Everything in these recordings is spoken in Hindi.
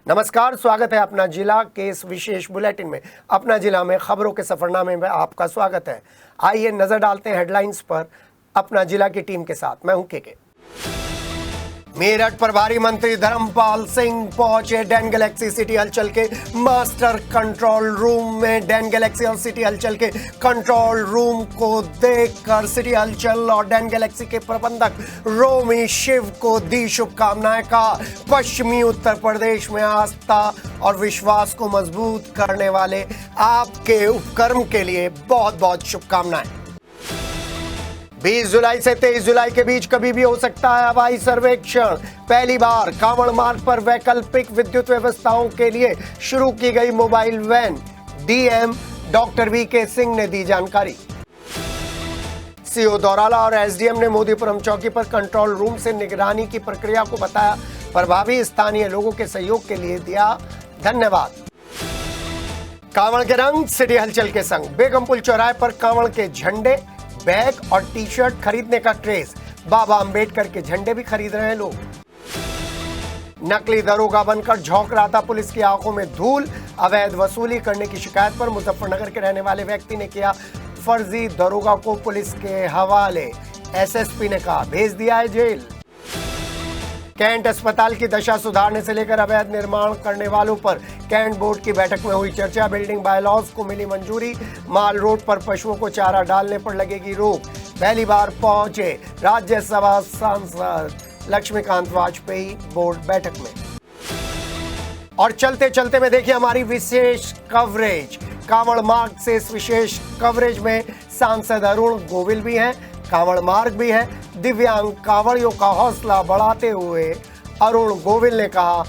नमस्कार, स्वागत है अपना जिला के इस विशेष बुलेटिन में। अपना जिला में खबरों के सफरनामे में आपका स्वागत है। आइए नजर डालते हैं हेडलाइंस पर अपना जिला की टीम के साथ। मैं हूं के। मेरठ प्रभारी मंत्री धर्मपाल सिंह पहुंचे डैन गैलेक्सी सिटी हलचल के मास्टर कंट्रोल रूम में। डैन गैलेक्सी और सिटी हलचल के कंट्रोल रूम को देखकर सिटी हलचल और डैन गैलेक्सी के प्रबंधक रोमी शिव को दी शुभकामनाएं। का पश्चिमी उत्तर प्रदेश में आस्था और विश्वास को मजबूत करने वाले आपके उपक्रम के लिए बहुत बहुत शुभकामनाएं। 20 जुलाई से 23 जुलाई के बीच कभी भी हो सकता है हवाई सर्वेक्षण। पहली बार कांवड़ मार्ग पर वैकल्पिक विद्युत व्यवस्थाओं के लिए शुरू की गई mobile van. DM doctor VK Singh ने दी जानकारी। सीओ दौराला और एसडीएम ने मोदीपुरम चौकी पर कंट्रोल रूम से निगरानी की प्रक्रिया को बताया प्रभावी। स्थानीय लोगों के सहयोग के लिए दिया धन्यवाद। कांवड़ के रंग सिटी हलचल के संग बेगमपुल चौराहे पर कांवड़ के झंडे, बैग और टी शर्ट खरीदने का क्रेज। बाबा अंबेडकर के झंडे भी खरीद रहे हैं लोग। नकली दरोगा बनकर झोंक रहा था पुलिस की आंखों में धूल। अवैध वसूली करने की शिकायत पर मुजफ्फरनगर के रहने वाले व्यक्ति ने किया फर्जी दरोगा को पुलिस के हवाले। एसएसपी ने कहा भेज दिया है जेल। कैंट अस्पताल की दशा सुधारने से लेकर अवैध निर्माण करने वालों पर कैंट बोर्ड की बैठक में हुई चर्चा। बिल्डिंग बायलॉज को मिली मंजूरी। माल रोड पर पशुओं को चारा डालने पर लगेगी रोक। पहली बार पहुंचे राज्यसभा सांसद लक्ष्मीकांत वाजपेयी बोर्ड बैठक में। और चलते चलते में देखिए हमारी विशेष कवरेज। कांवड़ मार्ग से इस विशेष कवरेज में सांसद अरुण गोविल भी हैं, कांवड़ मार्ग भी है। दिव्यांग कांवड़ियों का हौसला बढ़ाते हुए अरुण गोविल ने कहा,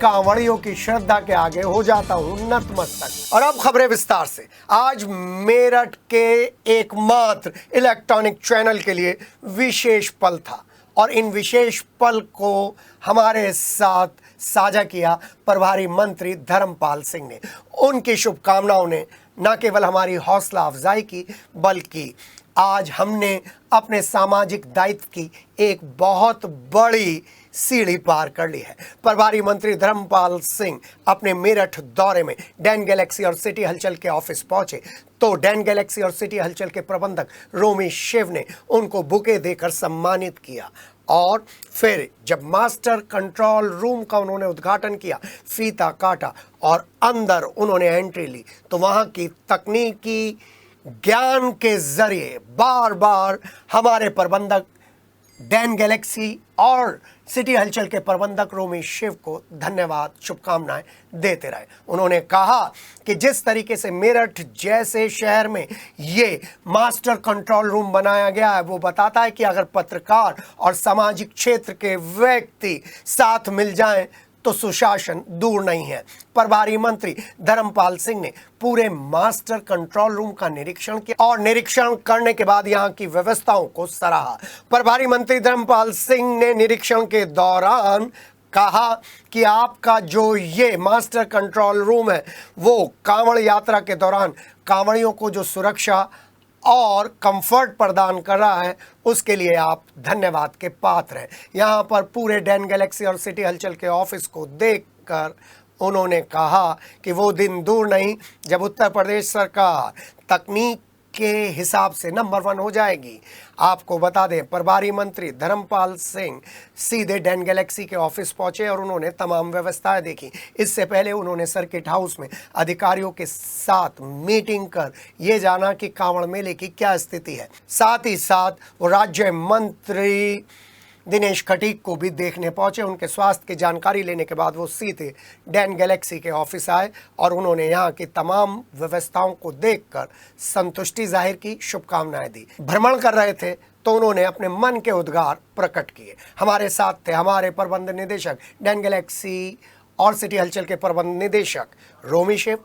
कांवड़ियों की श्रद्धा के आगे हो जाता हूं नतमस्तक। और अब खबरें विस्तार से। आज मेरठ के एकमात्र इलेक्ट्रॉनिक चैनल के लिए विशेष पल था और इन विशेष पल को हमारे साथ साझा किया प्रभारी मंत्री धर्मपाल सिंह ने। उनकी शुभकामनाओं ने न केवल हमारी हौसला अफजाई की बल्कि आज हमने अपने सामाजिक दायित्व की एक बहुत बड़ी सीढ़ी पार कर ली है। प्रभारी मंत्री धर्मपाल सिंह अपने मेरठ दौरे में डैन गैलेक्सी और सिटी हलचल के ऑफिस पहुंचे तो डैन गैलेक्सी और सिटी हलचल के प्रबंधक रोमी शिव ने उनको बुके देकर सम्मानित किया। और फिर जब मास्टर कंट्रोल रूम का उन्होंने उद्घाटन किया, फीता काटा और अंदर उन्होंने एंट्री ली तो वहां की तकनीकी ज्ञान के जरिए बार बार हमारे प्रबंधक डैन गैलेक्सी और सिटी हलचल के प्रबंधक रोमी शिव को धन्यवाद शुभकामनाएं देते रहे। उन्होंने कहा कि जिस तरीके से मेरठ जैसे शहर में ये मास्टर कंट्रोल रूम बनाया गया है वो बताता है कि अगर पत्रकार और सामाजिक क्षेत्र के व्यक्ति साथ मिल जाएं तो सुशासन दूर नहीं है। प्रभारी मंत्री धर्मपाल सिंह ने पूरे मास्टर कंट्रोल रूम का निरीक्षण किया और निरीक्षण करने के बाद यहां की व्यवस्थाओं को सराहा। प्रभारी मंत्री धर्मपाल सिंह ने निरीक्षण के दौरान कहा कि आपका जो ये मास्टर कंट्रोल रूम है वो कांवड़ यात्रा के दौरान कांवड़ियों को जो सुरक्षा और कंफर्ट प्रदान कर रहा है उसके लिए आप धन्यवाद के पात्र हैं। यहाँ पर पूरे डैन गैलेक्सी और सिटी हलचल के ऑफिस को देखकर उन्होंने कहा कि वो दिन दूर नहीं जब उत्तर प्रदेश सरकार तकनीक के हिसाब से नंबर 1 हो जाएगी। आपको बता दें प्रभारी मंत्री धर्मपाल सिंह सीधे डैन गैलेक्सी के ऑफिस पहुंचे और उन्होंने तमाम व्यवस्थाएं देखी। इससे पहले उन्होंने सर्किट हाउस में अधिकारियों के साथ मीटिंग कर ये जाना कि कांवड़ मेले की क्या स्थिति है। साथ ही साथ वो राज्य मंत्री दिनेश खटीक को भी देखने पहुंचे। उनके स्वास्थ्य की जानकारी लेने के बाद वो सीधे डैन गैलेक्सी के ऑफिस आए और उन्होंने यहाँ की तमाम व्यवस्थाओं को देखकर संतुष्टि जाहिर की, शुभकामनाएं दी। भ्रमण कर रहे थे तो उन्होंने अपने मन के उद्गार प्रकट किए। हमारे साथ थे हमारे प्रबंध निदेशक डैन गैलेक्सी और सिटी हलचल के प्रबंध निदेशक रोमी शिव,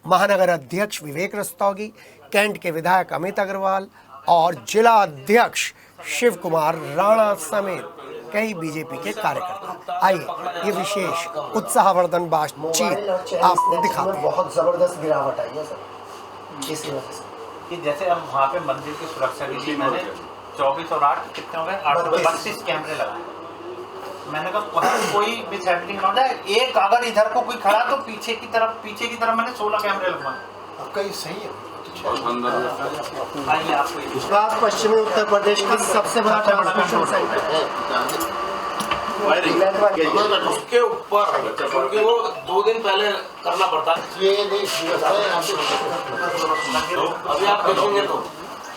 महानगर अध्यक्ष विवेक रस्तोगी, कैंट के विधायक अमित अग्रवाल और जिला अध्यक्ष शिव कुमार राणा समेत कई बीजेपी के कार्यकर्ता। आइए ये विशेष उत्साहवर्धन बातचीत आपको दिखाते हैं। बहुत जबरदस्त गिरावट आई है सर इसकी वजह से कि जैसे अब वहाँ पे मंदिर की सुरक्षा के लिए मैंने 24 और 8 कितने हो गए 832 कैमरे लगाए। मैंने कहा कोई मिस हैपनिंग ना हो जाए। एक अगर इधर को कोई खड़ा तो पीछे की तरफ मैंने 16 कैमरे लगवाए। आपका ये सही है। आइए आपको इस बात पश्चिमी उत्तर प्रदेश का सबसे बड़ा ट्रांसमिशन सेंटर है। उसके ऊपर क्योंकि वो 2 दिन पहले करना पड़ता है। ये नहीं अभी आप देखेंगे तो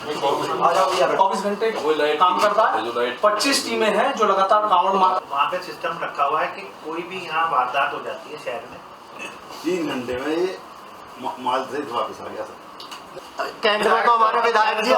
24 घंटे काम करता है। 25 टीमें हैं जो लगातार कावड़ मार। वहाँ पे सिस्टम रखा हुआ है कि कोई भी यहाँ वारदात हो जाती है शहर में 3 घंटे में ये माल सहित वापस आ गया सर। कैमरा को हमारे विधायक जी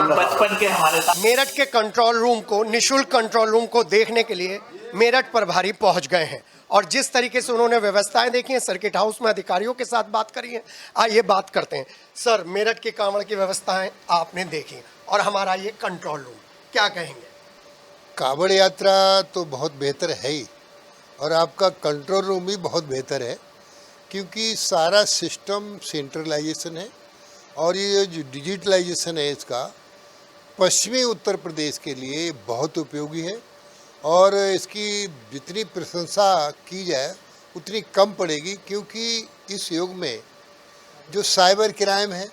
बचपन के हमारे साथ। मेरठ के कंट्रोल रूम को, निशुल्क कंट्रोल रूम को देखने के लिए मेरठ प्रभारी पहुंच गए हैं और जिस तरीके से उन्होंने व्यवस्थाएं देखी हैं, सर्किट हाउस में अधिकारियों के साथ बात करी है। आइए बात करते हैं। सर, मेरठ के कांवड़ की व्यवस्थाएं आपने देखी और हमारा ये कंट्रोल रूम, क्या कहेंगे? कावड़ यात्रा तो बहुत बेहतर है ही और आपका कंट्रोल रूम भी बहुत बेहतर है क्योंकि सारा सिस्टम सेंट्रलाइजेशन है और ये जो डिजिटलाइजेशन है इसका पश्चिमी उत्तर प्रदेश के लिए बहुत उपयोगी है और इसकी जितनी प्रशंसा की जाए उतनी कम पड़ेगी क्योंकि इस युग में जो साइबर क्राइम है,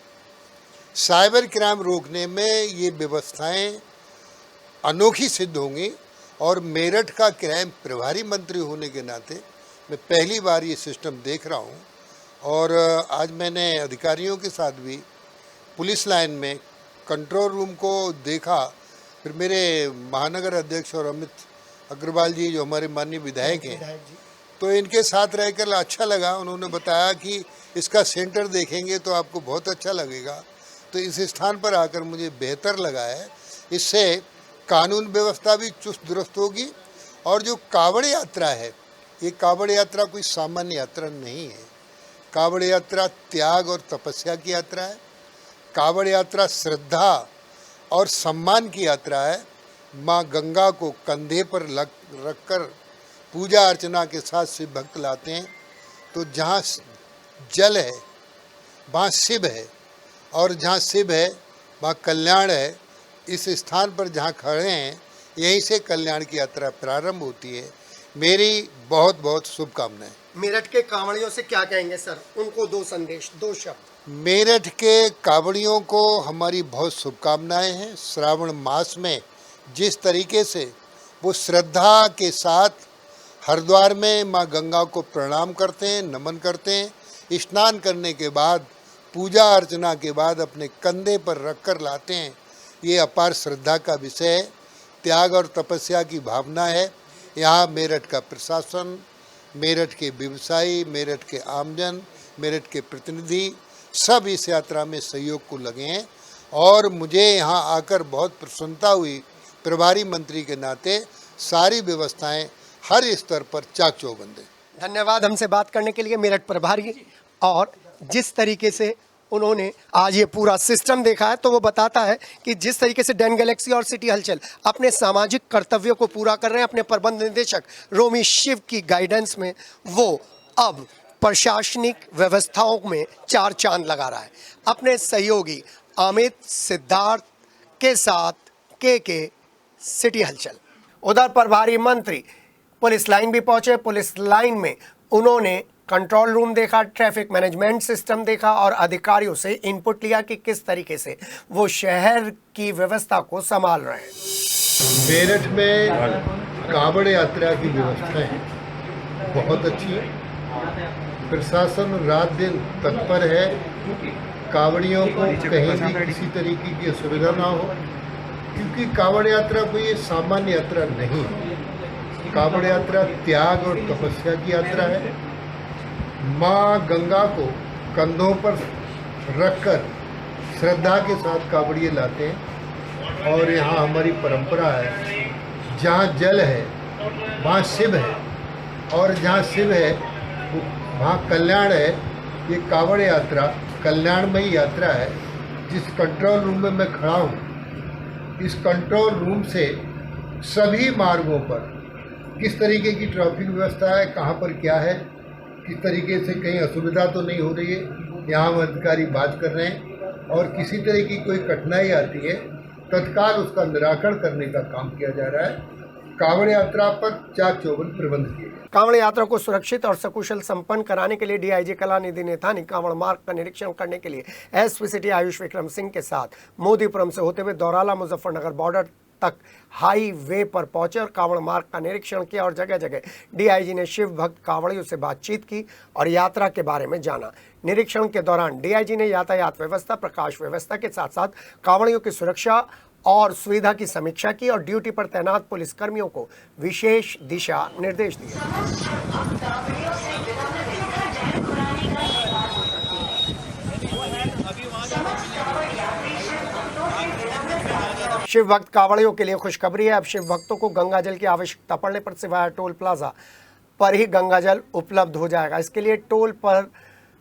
साइबर क्राइम रोकने में ये व्यवस्थाएं अनोखी सिद्ध होंगी और मेरठ का क्राइम प्रभारी मंत्री होने के नाते मैं पहली बार ये सिस्टम देख रहा हूँ और आज मैंने अधिकारियों के साथ भी पुलिस लाइन में कंट्रोल रूम को देखा। फिर मेरे महानगर अध्यक्ष और अमित अग्रवाल जी जो हमारे माननीय विधायक हैं, तो इनके साथ रहकर अच्छा लगा। उन्होंने बताया कि इसका सेंटर देखेंगे तो आपको बहुत अच्छा लगेगा, तो इस स्थान पर आकर मुझे बेहतर लगा है। इससे कानून व्यवस्था भी चुस्त दुरुस्त होगी और जो कावड़ यात्रा है, ये कावड़ यात्रा कोई सामान्य यात्रा नहीं है। कावड़ यात्रा त्याग और तपस्या की यात्रा है। कावड़ यात्रा श्रद्धा और सम्मान की यात्रा है। माँ गंगा को कंधे पर रखकर पूजा अर्चना के साथ शिव भक्त लाते हैं। तो जहाँ जल है वहाँ शिव है और जहाँ शिव है वहाँ कल्याण है। इस स्थान पर जहाँ खड़े हैं यहीं से कल्याण की यात्रा प्रारंभ होती है। मेरी बहुत बहुत शुभकामनाएं। मेरठ के कांवड़ियों से क्या कहेंगे सर? उनको 2 संदेश, 2 शब्द। मेरठ के कांवड़ियों को हमारी बहुत शुभकामनाएं हैं। श्रावण मास में जिस तरीके से वो श्रद्धा के साथ हरिद्वार में माँ गंगा को प्रणाम करते हैं, नमन करते हैं, स्नान करने के बाद पूजा अर्चना के बाद अपने कंधे पर रखकर लाते हैं, ये अपार श्रद्धा का विषय है। त्याग और तपस्या की भावना है। यहाँ मेरठ का प्रशासन, मेरठ के व्यवसायी, मेरठ के आमजन, मेरठ के प्रतिनिधि सब इस यात्रा में सहयोग को लगे हैं और मुझे यहाँ आकर बहुत प्रसन्नता हुई। प्रभारी मंत्री के नाते सारी व्यवस्थाएं हर स्तर पर चाक चौबंद है। धन्यवाद हमसे बात करने के लिए मेरठ प्रभारी। और जिस तरीके से उन्होंने आज ये पूरा सिस्टम देखा है तो वो बताता है कि जिस तरीके से डैन गैलेक्सी और सिटी हलचल अपने सामाजिक कर्तव्यों को पूरा कर रहे हैं, अपने प्रबंध निदेशक रोमी शिव की गाइडेंस में वो अब प्रशासनिक व्यवस्थाओं में 4 चांद लगा रहा है। अपने सहयोगी अमित सिद्धार्थ के साथ के सिटी हलचल। उधर प्रभारी मंत्री पुलिस लाइन भी पहुंचे। पुलिस लाइन में उन्होंने कंट्रोल रूम देखा, ट्रैफिक मैनेजमेंट सिस्टम देखा और अधिकारियों से इनपुट लिया कि किस तरीके से वो शहर की व्यवस्था को संभाल रहे हैं। मेरठ में कावड़ यात्रा की व्यवस्थाएं बहुत अच्छी है। प्रशासन रात दिन तत्पर है, कावड़ियों को कहीं भी किसी तरीके की असुविधा ना हो, क्योंकि कावड़ यात्रा कोई सामान्य यात्रा नहीं है। कावड़ यात्रा त्याग और तपस्या की यात्रा है। माँ गंगा को कंधों पर रखकर श्रद्धा के साथ कावड़िए लाते हैं और यहाँ हमारी परंपरा है, जहाँ जल है वहाँ शिव है और जहाँ शिव है वहाँ कल्याण है। ये कावड़ यात्रा कल्याणमयी यात्रा है। जिस कंट्रोल रूम में मैं खड़ा हूँ, इस कंट्रोल रूम से सभी मार्गों पर किस तरीके की ट्रैफिक व्यवस्था है, कहाँ पर क्या है, किस तरीके से कहीं असुविधा तो नहीं हो रही है, यहाँ हम अधिकारी बात कर रहे हैं और किसी तरह की कोई कठिनाई आती है तत्काल उसका निराकरण करने का काम किया जा रहा है। कांवड़ यात्रा पर क्या चौबंद प्रबंध किए गए? कांवड़ यात्रा को सुरक्षित और सकुशल संपन्न कराने के लिए डीआईजी कलानिधि नेथानी कांवड़ मार्ग का निरीक्षण करने के लिए एसपी सिटी आयुष विक्रम सिंह के साथ मोदीपुरम से होते हुए दौराला मुजफ्फरनगर बॉर्डर तक हाईवे पर पहुंचे और कांवड़ मार्ग का निरीक्षण किया और जगह जगह डीआईजी ने शिव भक्त कांवड़ियों से बातचीत की और यात्रा के बारे में जाना। निरीक्षण के दौरान डीआईजी ने यातायात व्यवस्था, प्रकाश व्यवस्था के साथ साथ कांवड़ियों की सुरक्षा और सुविधा की समीक्षा की और ड्यूटी पर तैनात पुलिस कर्मियों को विशेष दिशा निर्देश दिए। शिव भक्त कांवड़ियों के लिए खुशखबरी है। अब शिव भक्तों को गंगा जल की आवश्यकता पड़ने पर सिवाय टोल प्लाजा पर ही गंगा जल उपलब्ध हो जाएगा। इसके लिए टोल पर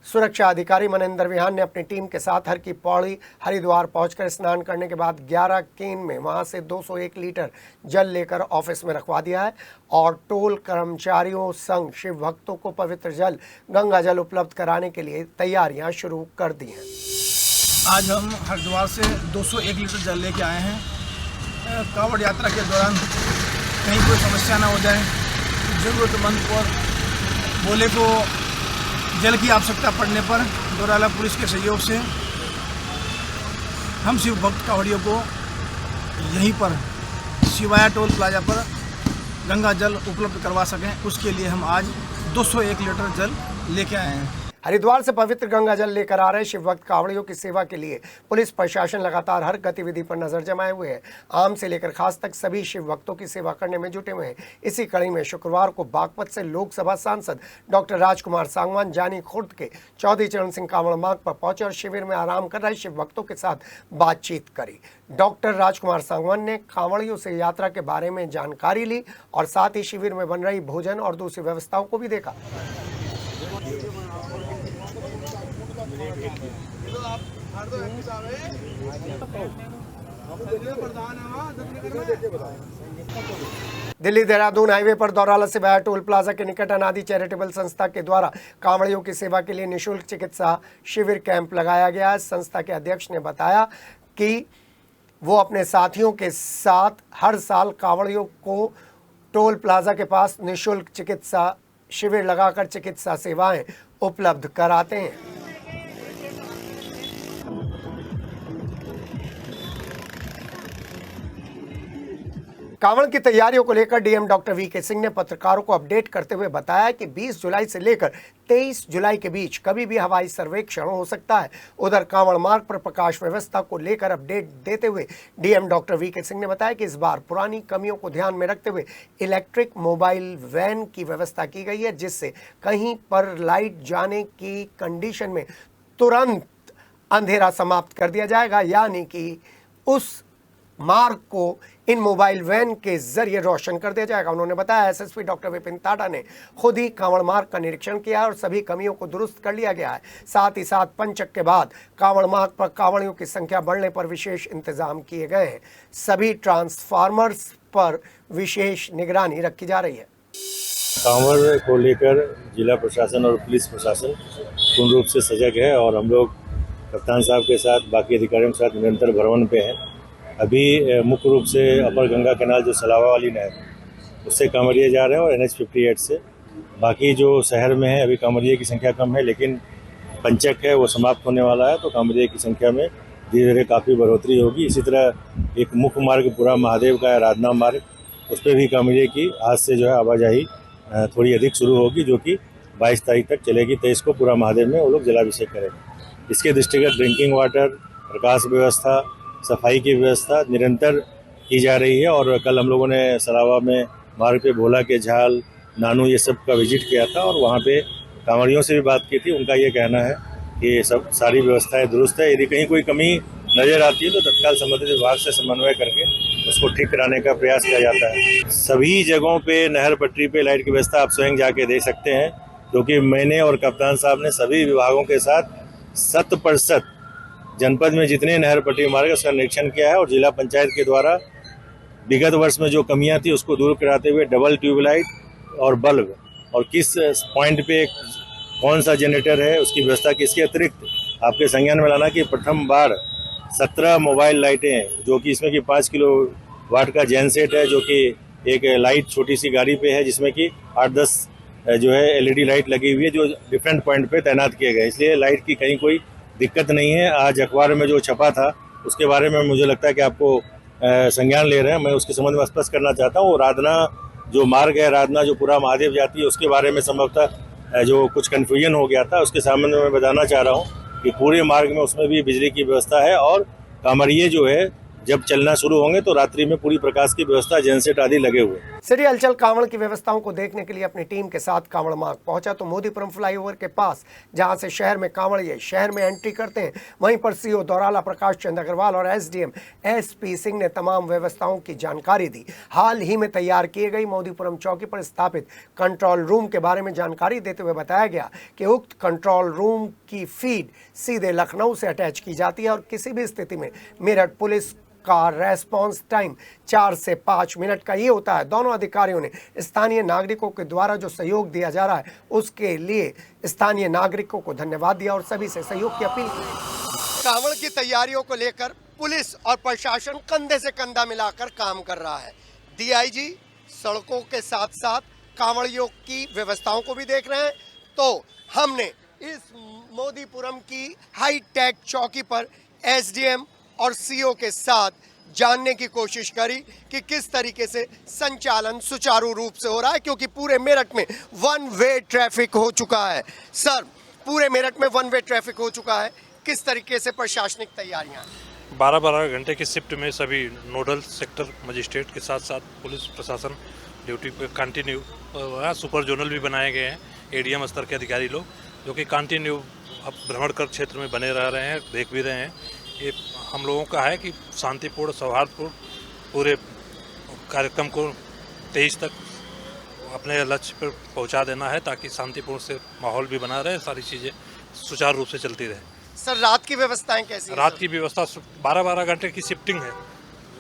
सुरक्षा अधिकारी मनेंद्र विहान ने अपनी टीम के साथ हर की पौड़ी हरिद्वार पहुंचकर स्नान करने के बाद 11 केन में वहां से 201 लीटर जल लेकर ऑफिस में रखवा दिया है और टोल कर्मचारियों संग शिव भक्तों को पवित्र जल गंगा जल उपलब्ध कराने के लिए तैयारियां शुरू कर दी हैं। आज हम हरिद्वार से 201 लीटर जल लेके आए हैं। कांवड़ यात्रा के दौरान कहीं कोई समस्या ना हो जाए, ज़रूरतमंद और बोले को जल की आवश्यकता पड़ने पर दौराला पुलिस के सहयोग से हम शिव भक्त कांवड़ियों को यहीं पर शिवाया टोल प्लाजा पर गंगा जल उपलब्ध करवा सकें, उसके लिए हम आज 201 लीटर जल लेके आए हैं। हरिद्वार से पवित्र गंगा जल लेकर आ रहे शिव भक्त कांवड़ियों की सेवा के लिए पुलिस प्रशासन लगातार हर गतिविधि पर नजर जमाए हुए है। आम से लेकर खास तक सभी शिव भक्तों की सेवा करने में जुटे हुए हैं। इसी कड़ी में शुक्रवार को बागपत से लोकसभा सांसद डॉक्टर राजकुमार सांगवान जानी खुर्द के चौधरी चरण सिंह कांवड़ मार्ग पर पहुंचे और शिविर में आराम कर रहे शिव भक्तों के साथ बातचीत करी। डॉक्टर राजकुमार सांगवान ने कांवड़ियों से यात्रा के बारे में जानकारी ली और साथ ही शिविर में बन रही भोजन और दूसरी व्यवस्थाओं को भी देखा। दिल्ली देहरादून हाईवे पर दौराला से वाया टोल प्लाजा के निकट अनादि चैरिटेबल संस्था के द्वारा कांवड़ियों की सेवा के लिए निःशुल्क चिकित्सा शिविर कैंप लगाया गया है। संस्था के अध्यक्ष ने बताया कि वो अपने साथियों के साथ हर साल कांवड़ियों को टोल प्लाजा के पास निःशुल्क चिकित्सा शिविर लगाकर चिकित्सा सेवाएं उपलब्ध कराते हैं। कांवड़ की तैयारियों को लेकर डीएम डॉक्टर वीके सिंह ने पत्रकारों को अपडेट करते हुए बताया कि 20 जुलाई से लेकर 23 जुलाई के बीच कभी भी हवाई सर्वेक्षण हो सकता है। उधर कांवड़ मार्ग पर प्रकाश व्यवस्था को लेकर अपडेट देते हुए डीएम डॉक्टर वीके सिंह ने बताया कि इस बार पुरानी कमियों को ध्यान में रखते हुए इलेक्ट्रिक मोबाइल वैन की व्यवस्था की गई है, जिससे कहीं पर लाइट जाने की कंडीशन में तुरंत अंधेरा समाप्त कर दिया जाएगा, यानी कि उस मार्ग को इन मोबाइल वैन के जरिए रोशन कर दिया जाएगा। उन्होंने बताया एसएसपी डॉक्टर विपिन टाटा ने खुद ही कांवड़ मार्ग का निरीक्षण किया और सभी कमियों को दुरुस्त कर लिया गया है। साथ ही साथ पंचक के बाद कांवड़ मार्ग पर कांवड़ियों की संख्या बढ़ने पर विशेष इंतजाम किए गए हैं। सभी ट्रांसफार्मर्स पर विशेष निगरानी रखी जा रही है। कांवड़ को लेकर जिला प्रशासन और पुलिस प्रशासन पूर्ण रूप से सजग है और हम लोग कप्तान साहब के साथ बाकी अधिकारियों के साथ निरंतर भ्रमण पे हैं। अभी मुख्य रूप से अपर गंगा कैनाल जो सलावा वाली नहर उससे कांवड़िए जा रहे हैं और NH 58 से। बाकी जो शहर में है अभी कांवड़िए की संख्या कम है, लेकिन पंचक है वो समाप्त होने वाला है तो कांवड़िए की संख्या में धीरे धीरे काफ़ी बढ़ोतरी होगी। इसी तरह एक मुख्य मार्ग पूरा महादेव का आराधना मार्ग, उस पर भी कांवड़िए की आज से जो है आवाजाही थोड़ी अधिक शुरू होगी, जो कि 22 तारीख तक चलेगी। 23 को पूरा महादेव में वो लोग जलाभिषेक करेंगे। इसके दृष्टिगत ड्रिंकिंग वाटर, प्रकाश व्यवस्था, सफाई की व्यवस्था निरंतर की जा रही है। और कल हम लोगों ने सलावा में मार्ग पे भोला के झाल, नानू ये सब का विजिट किया था और वहाँ पे कांवड़ियों से भी बात की थी। उनका ये कहना है कि सब सारी व्यवस्थाएं दुरुस्त है। यदि कहीं कोई कमी नज़र आती है तो तत्काल संबंधित विभाग से समन्वय करके उसको ठीक कराने का प्रयास किया जाता है। सभी जगहों पे नहर पटरी पे लाइट की व्यवस्था आप स्वयं जाके देख सकते हैं, क्योंकि मैंने और कप्तान साहब ने सभी विभागों के साथ 100% जनपद में जितने नहर पटरी मार्ग उसका निरीक्षण किया है और जिला पंचायत के द्वारा विगत वर्ष में जो कमियां थी उसको दूर कराते हुए डबल ट्यूबलाइट और बल्ब और किस पॉइंट पे कौन सा जनरेटर है उसकी व्यवस्था की। इसके अतिरिक्त आपके संज्ञान में लाना कि प्रथम बार 17 मोबाइल लाइटें हैं, जो कि इसमें कि 5 किलो वाट का जेन सेट है, जो कि एक लाइट छोटी सी गाड़ी पे है जिसमें कि 8-10 जो है एलईडी लाइट लगी हुई है जो डिफरेंट पॉइंट पे तैनात किए गए, इसलिए लाइट की कहीं कोई दिक्कत नहीं है। आज अखबार में जो छपा था उसके बारे में मुझे लगता है कि आपको संज्ञान ले रहे हैं, मैं उसके संबंध में स्पष्ट करना चाहता हूँ। राधना जो मार्ग है, राधना जो पूरा महादेव जाती है, उसके बारे में संभवतः जो कुछ कन्फ्यूजन हो गया था उसके संबंध में मैं बताना चाह रहा हूँ कि पूरे मार्ग में उसमें भी बिजली की व्यवस्था है और कांवड़िये जो है जब चलना शुरू होंगे तो रात्रि में पूरी प्रकाश की व्यवस्था, जनसेट आदि लगे हुए। सिटी हलचल कांवड़ की व्यवस्थाओं को देखने के लिए अपनी टीम के साथ कांवड़ मार्ग पहुंचा तो मोदीपुरम फ्लाईओवर के पास जहां से शहर में कांवड़िये शहर में एंट्री करते हैं, वहीं पर सीओ दौराला प्रकाश चंद अग्रवाल और एसडीएम एसपी सिंह ने तमाम व्यवस्थाओं की जानकारी दी। हाल ही में तैयार किए गई मोदीपुरम चौकी पर स्थापित कंट्रोल रूम के बारे में जानकारी देते हुए बताया गया कि उक्त कंट्रोल रूम की फीड सीधे लखनऊ से अटैच की जाती है और किसी भी स्थिति में मेरठ पुलिस का रेस्पॉन्स टाइम 4 से 5 मिनट का ये होता है। दोनों अधिकारियों ने स्थानीय नागरिकों के द्वारा जो सहयोग दिया जा रहा है उसके लिए स्थानीय नागरिकों को धन्यवाद दिया और सभी से सहयोग की अपील की। कांवड़ की तैयारियों को लेकर पुलिस और प्रशासन कंधे से कंधा मिलाकर काम कर रहा है। डीआईजी सड़कों के साथ साथ कांवड़ियों की व्यवस्थाओं को भी देख रहे हैं, तो हमने इस मोदीपुरम की हाई टेक चौकी पर एसडीएम और सीओ के साथ जानने की कोशिश करी कि किस तरीके से संचालन सुचारू रूप से हो रहा है, क्योंकि पूरे मेरठ में वन वे ट्रैफिक हो चुका है। सर, पूरे मेरठ में वन वे ट्रैफिक हो चुका है, किस तरीके से प्रशासनिक तैयारियां? 12-12 घंटे की शिफ्ट में सभी नोडल सेक्टर मजिस्ट्रेट के साथ साथ पुलिस प्रशासन ड्यूटी पे कंटिन्यू, वहाँ सुपर जोनल भी बनाए गए हैं, एडीएम स्तर के अधिकारी लोग जो कि कंटिन्यू अब भ्रमण कर क्षेत्र में बने रह रहे हैं, देख भी रहे हैं। ये हम लोगों का है कि शांतिपूर्ण सौहार्दपूर्ण पूरे कार्यक्रम को 23 तक अपने लक्ष्य पर पहुंचा देना है ताकि शांतिपूर्ण से माहौल भी बना रहे, सारी चीज़ें सुचारू रूप से चलती रहे। सर, रात की व्यवस्थाएं कैसी हैं? रात की व्यवस्था 12-12 घंटे की शिफ्टिंग है,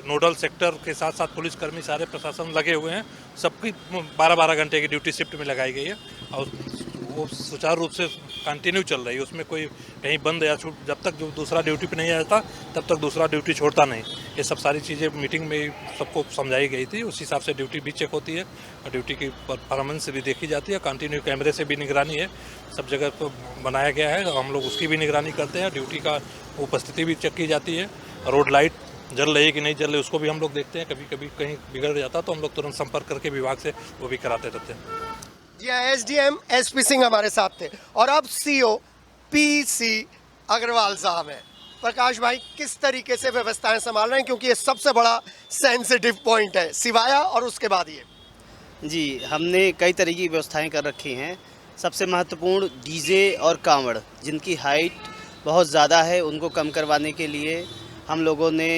नोडल सेक्टर के साथ साथ पुलिसकर्मी सारे प्रशासन लगे हुए हैं, सबकी 12-12 घंटे की ड्यूटी शिफ्ट में लगाई गई है और वो सुचारू रूप से कंटिन्यू चल रही है। उसमें कोई कहीं बंद या छूट, जब तक जो दूसरा ड्यूटी पे नहीं आता तब तक दूसरा ड्यूटी छोड़ता नहीं। ये सब सारी चीज़ें मीटिंग में सबको समझाई गई थी, उस हिसाब से ड्यूटी भी चेक होती है और ड्यूटी की परफॉर्मेंस भी देखी जाती है। कंटिन्यू कैमरे से भी निगरानी है, सब जगह को बनाया गया है, हम लोग उसकी भी निगरानी करते हैं। ड्यूटी का उपस्थिति भी चेक की जाती है, रोड लाइट जल रही है कि नहीं जल रही उसको भी हम लोग देखते हैं। कभी कभी कहीं बिगड़ जाता तो हम लोग तुरंत संपर्क करके विभाग से वो भी कराते रहते हैं। जी हाँ, एसडीएम एसपी सिंह हमारे साथ थे और अब सीओ पीसी अग्रवाल साहब हैं। प्रकाश भाई, किस तरीके से व्यवस्थाएं संभाल रहे हैं, क्योंकि ये सबसे बड़ा सेंसिटिव पॉइंट है, सिवाया और उसके बाद ये? जी, हमने कई तरह की व्यवस्थाएं कर रखी हैं। सबसे महत्वपूर्ण डीजे और कांवड़ जिनकी हाइट बहुत ज़्यादा है उनको कम करवाने के लिए हम लोगों ने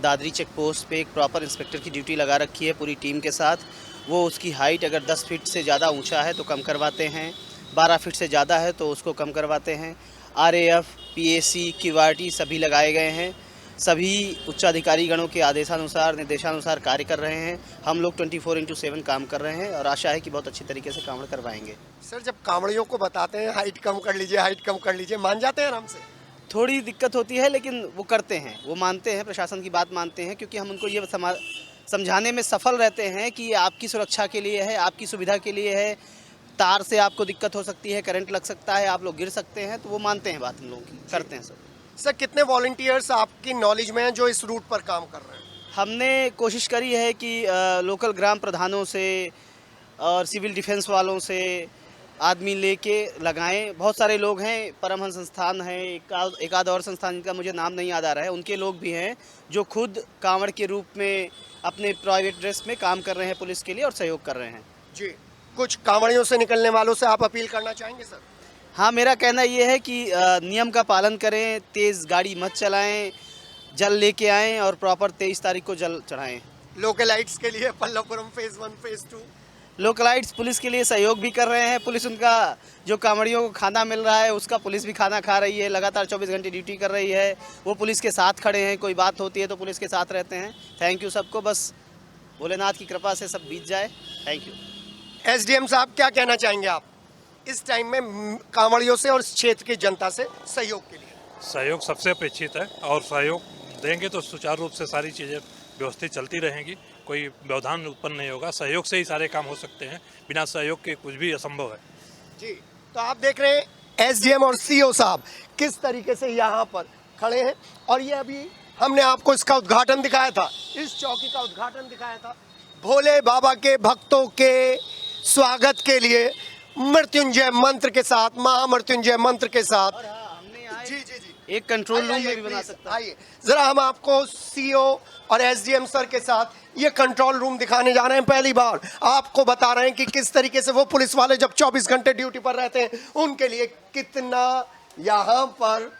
दादरी चेक पोस्ट पे एक प्रॉपर इंस्पेक्टर की ड्यूटी लगा रखी है पूरी टीम के साथ। वो उसकी हाइट अगर 10 फीट से ज़्यादा ऊंचा है तो कम करवाते हैं, 12 फीट से ज़्यादा है तो उसको कम करवाते हैं। आरएएफ, पीएसी, क्यूआरटी सभी लगाए गए हैं। सभी उच्चाधिकारी गणों के आदेशानुसार निर्देशानुसार कार्य कर रहे हैं। हम लोग 24/7 काम कर रहे हैं और आशा है कि बहुत अच्छी तरीके से कांवड़ करवाएंगे। सर, जब कांवड़ियों को बताते हैं हाइट कम कर लीजिए, हाइट कम कर लीजिए, मान जाते हैं आराम से? थोड़ी दिक्कत होती है लेकिन वो करते हैं, वो मानते हैं, प्रशासन की बात मानते हैं, क्योंकि हम उनको ये समझाने में सफल रहते हैं कि ये आपकी सुरक्षा के लिए है, आपकी सुविधा के लिए है। तार से आपको दिक्कत हो सकती है, करंट लग सकता है, आप लोग गिर सकते हैं, तो वो मानते हैं बात हम लोगों की, करते हैं सब। सर, कितने वॉलंटियर्स आपकी नॉलेज में हैं जो इस रूट पर काम कर रहे हैं? हमने कोशिश करी है कि लोकल ग्राम प्रधानों से और सिविल डिफेंस वालों से आदमी लेके लगाएं। बहुत सारे लोग हैं, परमहंस संस्थान है, एक आध और संस्थान जिनका मुझे नाम नहीं याद आ रहा है, उनके लोग भी हैं जो खुद कांवड़ के रूप में अपने प्राइवेट ड्रेस में काम कर रहे हैं पुलिस के लिए और सहयोग कर रहे हैं। जी, कुछ कांवड़ियों से निकलने वालों से आप अपील करना चाहेंगे सर? हाँ, मेरा कहना ये है कि नियम का पालन करें, तेज़ गाड़ी मत चलाएं, जल लेके आएं और प्रॉपर 23 तारीख को जल चढ़ाएं। लोकलाइट्स के लिए Pallavpuram phase 1 phase 2 localites police के लिए सहयोग भी कर रहे हैं। पुलिस उनका जो कांवड़ियों को खाना मिल रहा है उसका पुलिस भी खाना खा रही है, लगातार 24 घंटे ड्यूटी कर रही है। वो पुलिस के साथ खड़े हैं, कोई बात होती है तो पुलिस के साथ रहते हैं। थैंक यू सबको, बस भोलेनाथ की कृपा से सब बीत जाए। Thank you. एसडीएम साहब, क्या कहना चाहेंगे आप इस टाइम में कांवड़ियों से और इस क्षेत्र की जनता से सहयोग के लिए? सहयोग सबसे अपेक्षित है और सहयोग देंगे तो सुचारू रूप से सारी चीज़ें व्यवस्थित चलती रहेंगी। कोई व्यवधान उत्पन्न नहीं होगा। सहयोग से ही सारे काम हो सकते हैं, बिना सहयोग के कुछ भी असंभव है। जी, तो आप देख रहे हैं एसडीएम और सीओ साहब किस तरीके से यहाँ पर खड़े हैं। और ये अभी हमने आपको इसका उद्घाटन दिखाया था, इस चौकी का उद्घाटन दिखाया था भोले बाबा के भक्तों के स्वागत के लिए मृत्युंजय मंत्र के साथ, महामृत्युंजय मंत्र के साथ। जी, एक कंट्रोल रूम में भी बना सकता है। आइए जरा हम आपको सीओ और एसडीएम सर के साथ ये कंट्रोल रूम दिखाने जा रहे हैं। पहली बार आपको बता रहे हैं कि किस तरीके से वो पुलिस वाले जब 24 घंटे ड्यूटी पर रहते हैं उनके लिए कितना यहाँ पर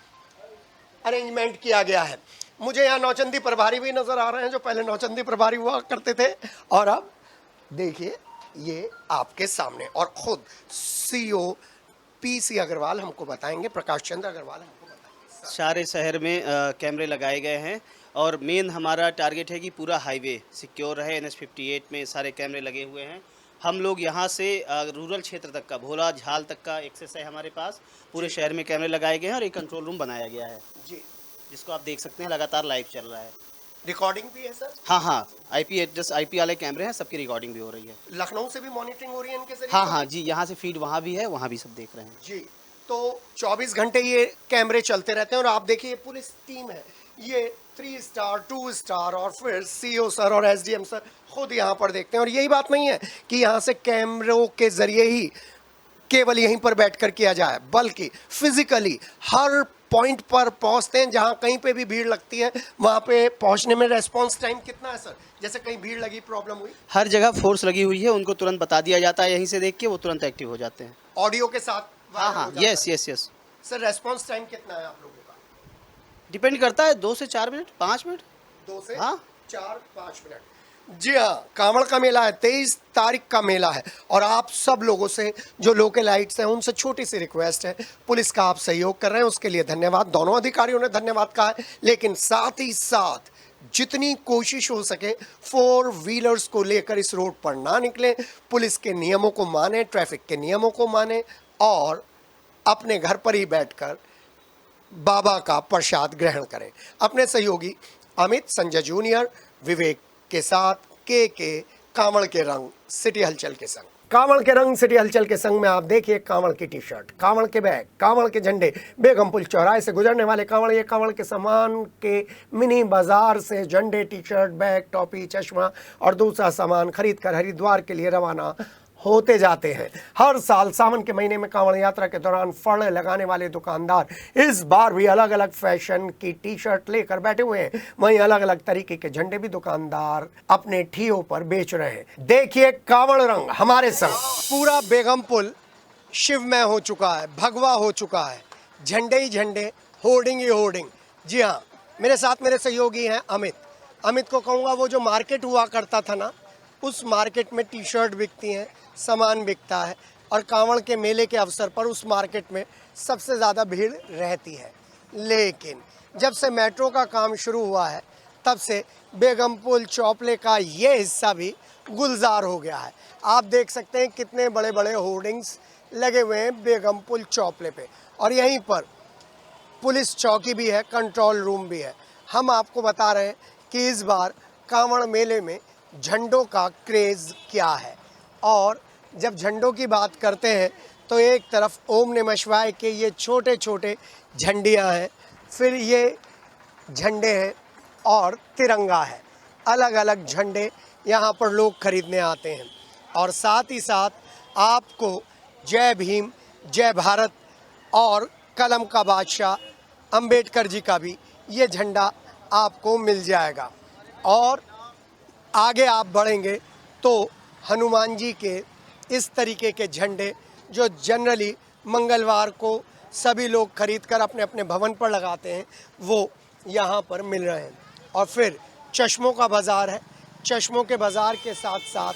अरेंजमेंट किया गया है। मुझे यहाँ नौचंदी प्रभारी भी नजर आ रहे हैं जो पहले नौचंदी प्रभारी हुआ करते थे, और अब देखिए ये आपके सामने, और खुद सीओ पीसी अग्रवाल हमको बताएंगे, प्रकाश चंद्र अग्रवाल हमको बताएंगे। सारे शहर में कैमरे लगाए गए हैं और मेन हमारा टारगेट है कि पूरा हाईवे सिक्योर रहे। NH 58 में सारे कैमरे लगे हुए हैं। हम लोग यहाँ से रूरल क्षेत्र तक का, भोला झाल तक का एक्सेस है हमारे पास। पूरे शहर में कैमरे लगाए गए हैं और एक कंट्रोल रूम बनाया गया है जी, जिसको आप देख सकते हैं लगातार लाइव चल रहा है। रिकॉर्डिंग भी है सर? हाँ, IP वाले कैमरे हैं, सबकी रिकॉर्डिंग भी हो रही है। लखनऊ से भी मॉनिटरिंग हो रही है इनके जरिए? हाँ जी, यहाँ से फीड वहाँ भी है, वहाँ भी सब देख रहे हैं जी। तो 24 घंटे ये कैमरे चलते रहते हैं और आप देखिए पुलिस टीम है, ये 3 स्टार 2 स्टार और फिर सीओ सर और एसडीएम सर खुद यहाँ पर देखते हैं। और यही बात नहीं है कि यहाँ से कैमरों के जरिए ही केवल यहीं पर बैठकर किया जाए, बल्कि फिजिकली हर पॉइंट पर पहुंचते हैं। जहां कहीं पे भी भीड़ लगती है वहां पे पहुंचने में रेस्पॉन्स टाइम कितना है सर? जैसे कहीं भीड़ लगी, प्रॉब्लम हुई, हर जगह फोर्स लगी हुई है, उनको तुरंत बता दिया जाता है, यहीं से देख के वो तुरंत एक्टिव हो जाते हैं ऑडियो के साथ। हाँ, यस। सर रेस्पॉन्स टाइम कितना है आप लोगों का? डिपेंड करता है, 2 से 4 मिनट, 5 मिनट, 2 से हाँ 4-5 मिनट। जी हाँ, कांवड़ का मेला है, 23 तारीख का मेला है। और आप सब लोगों से जो लोकलाइट्स हैं उनसे छोटी सी रिक्वेस्ट है, पुलिस का आप सहयोग कर रहे हैं उसके लिए धन्यवाद, दोनों अधिकारियों ने धन्यवाद कहा है। लेकिन साथ ही साथ जितनी कोशिश हो सके 4 व्हीलर्स को लेकर इस रोड पर ना निकलें, पुलिस के नियमों को माने, ट्रैफिक के नियमों को माने और अपने घर पर ही बैठकर बाबा का प्रसाद ग्रहण करें। अपने सहयोगी अमित, संजय जूनियर, विवेक के साथ के कांवड़ के रंग सिटी हलचल के संग। कांवड़ के रंग सिटी हलचल के संग में आप देखिए कांवड़ की टी शर्ट, कांवड़ के बैग, कांवड़ के झंडे, बेगमपुल चौराहे से गुजरने वाले कांवड़, ये कांवड़ के सामान के मिनी बाजार से झंडे, टी शर्ट, बैग, टोपी, चश्मा और दूसरा सामान खरीद कर हरिद्वार के लिए रवाना होते जाते हैं। हर साल सावन के महीने में कांवड़ यात्रा के दौरान फड़ लगाने वाले दुकानदार इस बार भी अलग अलग फैशन की टी शर्ट लेकर बैठे हुए हैं। वहीं अलग अलग तरीके के झंडे भी दुकानदार अपने ठियों पर बेच रहे हैं। देखिए कांवड़ रंग हमारे संग। पूरा बेगमपुल शिवमय हो चुका है, भगवा हो चुका है, झंडे ही झंडे, होर्डिंग ही होर्डिंग। जी हाँ, मेरे साथ मेरे सहयोगी हैं अमित। अमित को कहूँगा वो जो मार्केट हुआ करता था ना, उस मार्केट में टी शर्ट बिकती हैं, सामान बिकता है और कांवड़ के मेले के अवसर पर उस मार्केट में सबसे ज़्यादा भीड़ रहती है। लेकिन जब से मेट्रो का काम शुरू हुआ है तब से बेगमपुल चौपले का ये हिस्सा भी गुलजार हो गया है। आप देख सकते हैं कितने बड़े बड़े होर्डिंग्स लगे हुए हैं बेगमपुल चौपले पे, और यहीं पर पुलिस चौकी भी है, कंट्रोल रूम भी है। हम आपको बता रहे हैं कि इस बार कांवड़ मेले में झंडों का क्रेज़ क्या है। और जब झंडों की बात करते हैं तो एक तरफ ओम नमः शिवाय के ये छोटे छोटे झंडियाँ हैं, फिर ये झंडे हैं और तिरंगा है। अलग अलग झंडे यहाँ पर लोग खरीदने आते हैं। और साथ ही साथ आपको जय भीम, जय भारत और कलम का बादशाह अंबेडकर जी का भी ये झंडा आपको मिल जाएगा। और आगे आप बढ़ेंगे तो हनुमान जी के इस तरीके के झंडे जो जनरली मंगलवार को सभी लोग खरीद कर अपने अपने भवन पर लगाते हैं, वो यहाँ पर मिल रहे हैं। और फिर चश्मों का बाज़ार है। चश्मों के बाज़ार के साथ साथ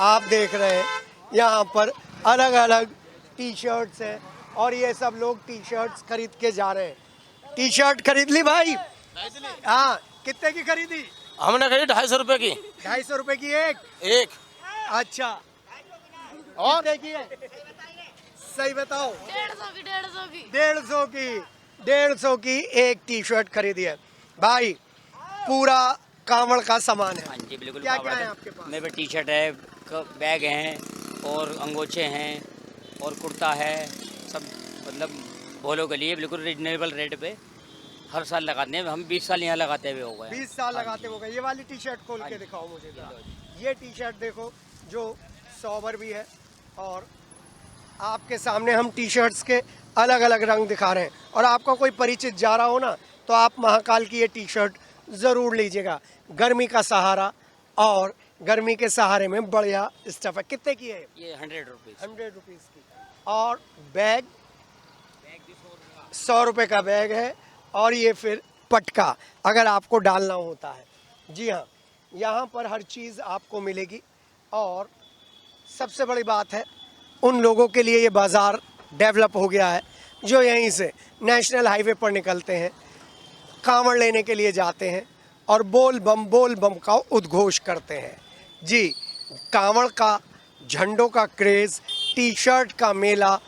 आप देख रहे हैं यहाँ पर अलग अलग टी शर्ट्स हैं और ये सब लोग टी शर्ट्स खरीद के जा रहे हैं। टी शर्ट खरीद ली भाई? हाँ, कितने की खरीदी? हमने खरीदी 250 रुपए की। 250 रुपए की एक? अच्छा, और कितने की है? सही बताओ। 150 की एक टी शर्ट खरीदी है भाई। पूरा कांवड़ का सामान है। हाँ जी बिल्कुल। क्या क्या है आपके पास? मेरे पास टी शर्ट है, बैग हैं और अंगोछे हैं और कुर्ता है, सब मतलब भोलों के लिए बिल्कुल रिजनेबल रेट पे हर साल लगाते हैं। हम 20 साल यहाँ लगाते हुए हो गए। 20 साल लगाते हो गए। ये वाली टी शर्ट खोल के दिखाओ मुझे जरा। ये टी शर्ट देखो जो सोबर भी है, और आपके सामने हम टी शर्ट्स के अलग अलग रंग दिखा रहे हैं। और आपका कोई परिचित जा रहा हो ना, तो आप महाकाल की ये टी शर्ट ज़रूर लीजिएगा। गर्मी का सहारा, और गर्मी के सहारे में बढ़िया स्टफ है। कितने की है ये? 100 रुपीज़। 100 रुपीज़ की। और बैग 100 रुपये का बैग है। और ये फिर पटका अगर आपको डालना होता है। जी हाँ, यहाँ पर हर चीज़ आपको मिलेगी। और सबसे बड़ी बात है, उन लोगों के लिए ये बाज़ार डेवलप हो गया है जो यहीं से नेशनल हाईवे पर निकलते हैं, कांवड़ लेने के लिए जाते हैं और बोल बम का उद्घोष करते हैं। जी, कांवड़ का, झंडों का क्रेज़, टी शर्ट का मेला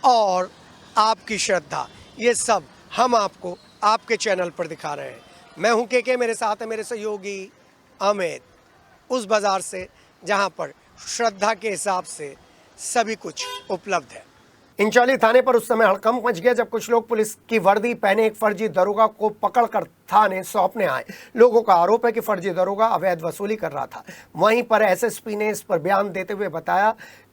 और आपकी श्रद्धा, ये सब हम आपको आपके चैनल पर दिखा रहे हैं। मैं हूं के, मेरे साथ है मेरे सहयोगी अमित, उस बाज़ार से जहां पर श्रद्धा के हिसाब से सभी कुछ उपलब्ध है। इंचौली थाने पर उस समय हड़कंप मच गया जब कुछ लोग पुलिस की वर्दी पहने एक फर्जी दरोगा को पकड़कर थाने सौंपने आए। लोगों का आरोप है कि फर्जी दरोगा अवैध वसूली कर रहा था। वहीं पर एसएसपी ने इस पर बयान देते हुए बताया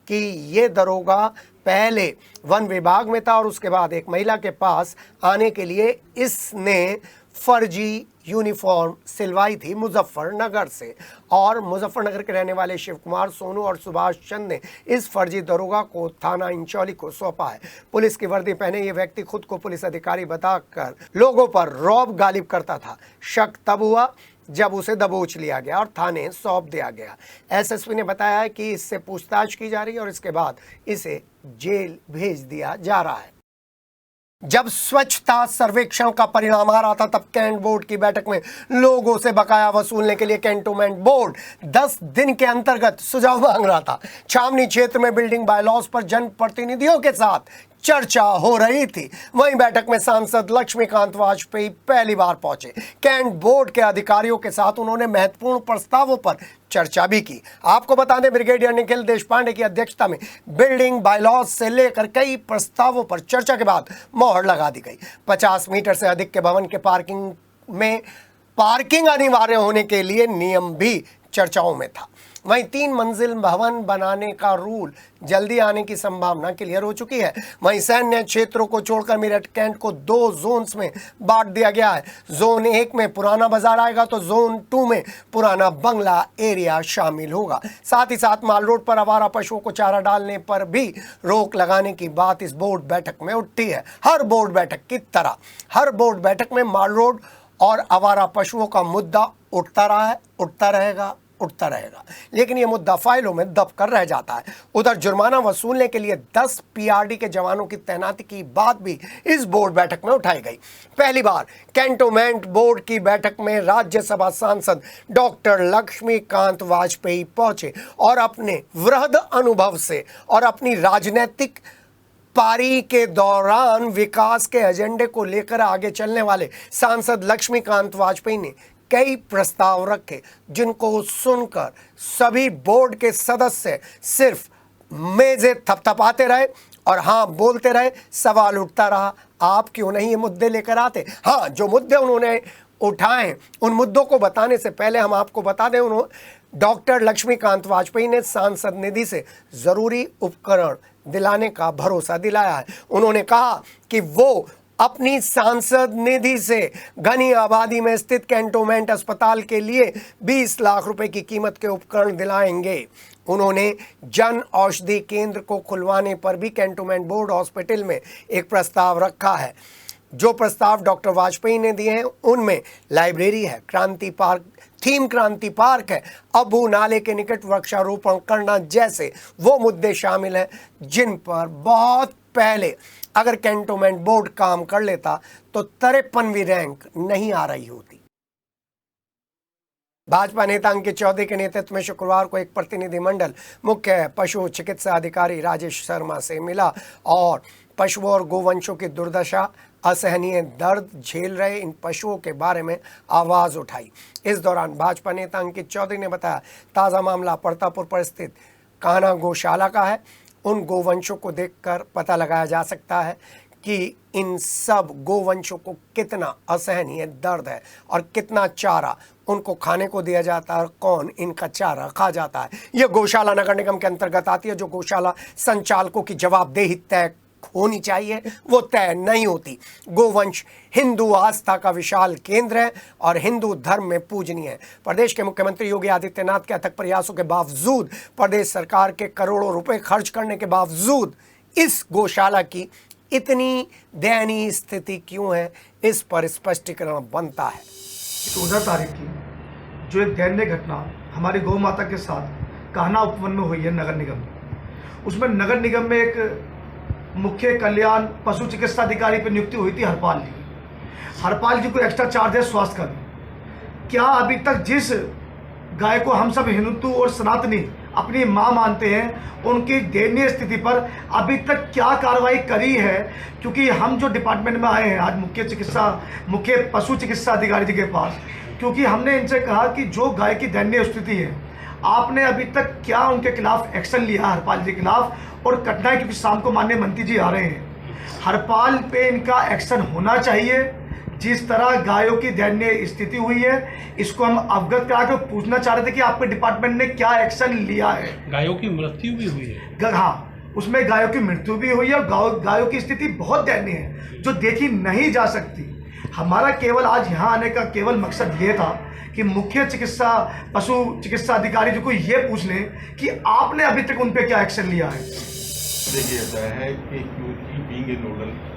कि ये दरोगा पहले वन विभाग में था और उसके बाद एक महिला के पास आने के लिए इसने फर्जी यूनिफॉर्म सिलवाई थी मुजफ्फरनगर से। और मुजफ्फरनगर के रहने वाले शिव कुमार, सोनू और सुभाष चंद ने इस फर्जी दरोगा को थाना इंचौली को सौंपा है। पुलिस की वर्दी पहने ये व्यक्ति खुद को पुलिस अधिकारी बताकर लोगों पर रौब गालिब करता था। शक तब हुआ जब उसे दबोच लिया गया और थाने सौंप दिया गया। एसएसपी ने बताया कि इससे पूछताछ की जा रही है और इसके बाद इसे जेल भेज दिया जा रहा है। जब स्वच्छता सर्वेक्षण का परिणाम आ रहा था तब कैंट बोर्ड की बैठक में लोगों से बकाया वसूलने के लिए कैंटोनमेंट बोर्ड 10 दिन के अंतर्गत सुझाव मांग रहा था। छावनी क्षेत्र में बिल्डिंग बायलॉज पर जनप्रतिनिधियों के साथ चर्चा हो रही थी। वहीं बैठक में सांसद लक्ष्मीकांत वाजपेयी पहली बार पहुंचे। कैंट बोर्ड के अधिकारियों के साथ उन्होंने महत्वपूर्ण प्रस्तावों पर चर्चा भी की। आपको बता दें, ब्रिगेडियर निखिल देशपांडे की अध्यक्षता में बिल्डिंग बायलॉज से लेकर कई प्रस्तावों पर चर्चा के बाद मोहर लगा दी गई। 50 मीटर से अधिक के भवन के पार्किंग अनिवार्य होने के लिए नियम भी चर्चाओं में था। वहीं 3 मंजिल भवन बनाने का रूल जल्दी आने की संभावना क्लियर हो चुकी है। वहीं सैन्य क्षेत्रों को छोड़कर मेरठ कैंट को 2 जोन्स में बांट दिया गया है। जोन 1 में पुराना बाजार आएगा तो जोन 2 में पुराना बंगला एरिया शामिल होगा। साथ ही साथ माल रोड पर आवारा पशुओं को चारा डालने पर भी रोक लगाने की बात इस बोर्ड बैठक में उठी है। हर बोर्ड बैठक की तरह हर बोर्ड बैठक में माल रोड और आवारा पशुओं का मुद्दा उठता रहा है, उठता रहेगा, लेकिन यह मुद्दा फाइलों में दब कर रह जाता है। उधर जुर्माना वसूलने के लिए 10 पीआरडी के जवानों की तैनाती की बात भी इस बोर्ड बैठक में उठाई गई। पहली बार कैंटोनमेंट बोर्ड की बैठक में राज्यसभा सांसद डॉक्टर लक्ष्मीकांत वाजपेयी पहुंचे और अपने वृहद अनुभव से और अपनी राजनीतिक पारी के दौरान विकास के एजेंडे को लेकर आगे चलने वाले सांसद लक्ष्मीकांत वाजपेयी ने कई प्रस्ताव रखे, जिनको सुनकर सभी बोर्ड के सदस्य सिर्फ मेजें थपथपाते रहे और हाँ बोलते रहे। सवाल उठता रहा, आप क्यों नहीं ये मुद्दे लेकर आते। हाँ, जो मुद्दे उन्होंने उठाए उन मुद्दों को बताने से पहले हम आपको बता दें, उन्होंने डॉक्टर लक्ष्मीकांत वाजपेयी ने सांसद निधि से जरूरी उपकरण दिलाने का भरोसा दिलाया है। उन्होंने कहा कि वो अपनी सांसद निधि से घनी आबादी में स्थित कैंटोनमेंट अस्पताल के लिए 20 लाख रुपए की कीमत के उपकरण दिलाएंगे। उन्होंने जन औषधि केंद्र को खुलवाने पर भी कैंटोनमेंट बोर्ड हॉस्पिटल में एक प्रस्ताव रखा है। जो प्रस्ताव डॉक्टर वाजपेयी ने दिए हैं उनमें लाइब्रेरी है, क्रांति पार्क, थीम क्रांति पार्क है, अबू नाले के निकट वृक्षारोपण करना जैसे वो मुद्दे शामिल हैं जिन पर बहुत पहले अगर कैंटोनमेंट बोर्ड काम कर लेता तो 53वीं रैंक नहीं आ रही होती। भाजपा नेता अंकित चौधरी के नेतृत्व में शुक्रवार को एक प्रतिनिधिमंडल मुख्य पशु चिकित्सा अधिकारी राजेश शर्मा से मिला और पशुओं और गोवंशों की दुर्दशा, असहनीय दर्द झेल रहे इन पशुओं के बारे में आवाज़ उठाई। इस दौरान भाजपा नेता अंकित चौधरी ने बताया, ताज़ा मामला परतापुर पर स्थित कान्हा गौशाला का है। उन गोवंशों को देखकर पता लगाया जा सकता है कि इन सब गोवंशों को कितना असहनीय दर्द है और कितना चारा उनको खाने को दिया जाता है और कौन इनका चारा खा जाता है। यह गौशाला नगर निगम के अंतर्गत आती है। जो गौशाला संचालकों की जवाबदेही तय होनी चाहिए वो तय नहीं होती। गोवंश हिंदू आस्था का विशाल केंद्र है और हिंदू धर्म में पूजनीय है। प्रदेश के मुख्यमंत्री योगी आदित्यनाथ के अथक प्रयासों के बावजूद, प्रदेश सरकार के करोड़ों रुपए खर्च करने के बावजूद इस गौशाला की इतनी दयनीय स्थिति क्यों है, इस पर स्पष्टीकरण बनता है। 14 तारीख की जो एक दयनीय घटना हमारी गौ माता के साथ कान्हा उपवन में हुई है नगर निगम, उसमें नगर निगम में एक मुख्य कल्याण पशु चिकित्सा अधिकारी पर नियुक्ति हुई थी हरपाल जी। हरपाल जी को एक्स्ट्रा चार्ज है स्वास्थ्य कर्मी। क्या अभी तक जिस गाय को हम सब हिंदू और सनातनी अपनी माँ मानते हैं, उनकी दयनीय स्थिति पर अभी तक क्या कार्रवाई करी है? क्योंकि हम जो डिपार्टमेंट में आए हैं आज मुख्य पशु चिकित्सा अधिकारी जी के पास, क्योंकि हमने इनसे कहा कि जो गाय की दयनीय स्थिति है, आपने अभी तक क्या उनके खिलाफ एक्शन लिया हरपाल जी के खिलाफ? और कटना है क्योंकि शाम को माननीय मंत्री जी आ रहे हैं, हरपाल पे इनका एक्शन होना चाहिए। जिस तरह गायों की दयनीय स्थिति हुई है, इसको हम अवगत करा के पूछना चाह रहे थे कि आपके डिपार्टमेंट ने क्या एक्शन लिया है। गायों की मृत्यु भी हुई है। हाँ, उसमें गायों की मृत्यु भी हुई है और गायों की स्थिति बहुत दयनीय है जो देखी नहीं जा सकती। हमारा केवल आज यहाँ आने का केवल मकसद ये था कि मुख्य पशु चिकित्सा अधिकारी जी को ये पूछ लें कि आपने अभी तक उन पे क्या एक्शन लिया है। देखिए ऐसा है कि क्योंकि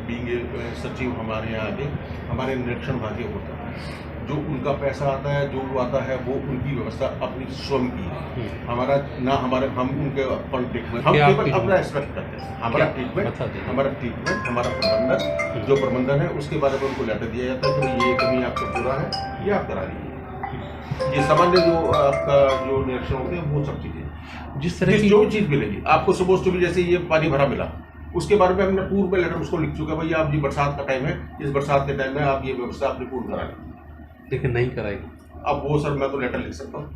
बीइंग ए सचिव हमारे यहाँ आगे हमारे निरीक्षण भाग्य होता है, जो उनका पैसा आता है, जो वो आता है, वो उनकी व्यवस्था अपनी स्वयं की है। हमारा ना हम उनके ट्रीटमेंट हम केवल अपना एक्सपेक्ट करते हैं। हमारा ट्रीटमेंट हमारा प्रबंधन जो प्रबंधन है उसके बारे में उनको लेटर दिया जाता है कि ये कमी आपको पूरा है, ये आप करा लीजिए। ये सामान्य जो आपका जो निरीक्षण होते हैं वो सब चीज़ें जिस तरह की जो चीज़ मिलेगी आपको सुबह भी, जैसे ये पानी भरा मिला उसके बारे में हमने पूर्व में लेटर उसको लिख चुका, भैया आप ये बरसात का टाइम है, इस बरसात के टाइम में आप ये व्यवस्था अपनी पूर्ण करा लें। लेकिन नहीं कराएगी। अब वो सर मैं तो लेटर लिख सकता हूँ,